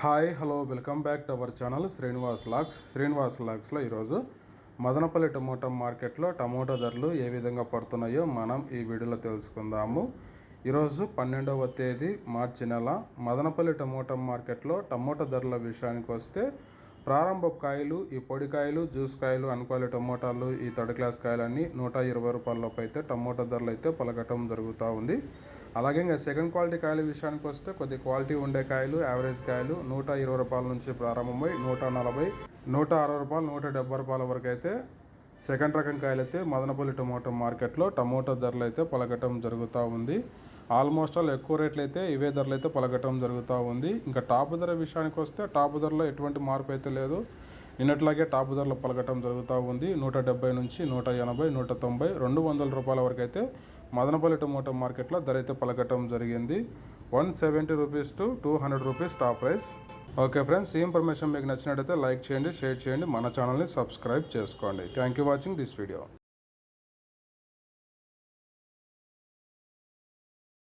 Hi hello welcome back to our channel Srinivas లాగ్స్లో ఈరోజు Madanapalle tomato మార్కెట్లో టమోటా ధరలు ఏ విధంగా పడుతున్నాయో మనం ఈ వీడియోలో తెలుసుకుందాము. ఈరోజు 12వ తేదీ మార్చి నెల మదనపల్లి టమోటా మార్కెట్లో టమోటా ధరల విషయానికి వస్తే ప్రారంభ కాయలు, ఈ పొడి కాయలు, జ్యూస్ కాయలు, అనుకోవాలి టమోటాలు, ఈ థర్డ్ క్లాస్ కాయలన్నీ 120 రూపాయలలోపు అయితే టమోటా ధరలు అయితే పలకటం జరుగుతూ ఉంది. అలాగే ఇంకా సెకండ్ క్వాలిటీ కాయల విషయానికి వస్తే కొద్ది క్వాలిటీ ఉండే కాయలు, యావరేజ్ కాయలు 120 రూపాయల నుంచి ప్రారంభమై 140, 160 రూపాయలు, 170 రూపాయల వరకు అయితే సెకండ్ రకం కాయలు అయితే మదనపల్లి టమోటా మార్కెట్లో టమోటా ధరలు అయితే పలకటం జరుగుతూ ఉంది. ఆల్మోస్ట్ ఆల్ ఎక్కువ రేట్లు అయితే ఇవే ధరలు అయితే పలకటం జరుగుతూ ఉంది. ఇంకా టాప్ ధర విషయానికి వస్తే టాప్ ధరలో ఎటువంటి మార్పు అయితే లేదు. నిన్నట్లాగే టాప్ ధరలు పలకటం జరుగుతూ ఉంది. 170 నుంచి 180, 190, 200 రూపాయల వరకు అయితే మదనపల్లి టమోటా మార్కెట్లో ధర అయితే పలకటం జరిగింది. 170 rupees to 200 rupees top price. Okay friends, ఈ ఇన్ఫర్మేషన్ మీకు నచ్చినట్టయితే లైక్ చేయండి, షేర్ చేయండి, మన ఛానల్ని సబ్స్క్రైబ్ చేసుకోండి. Thank you watching this video.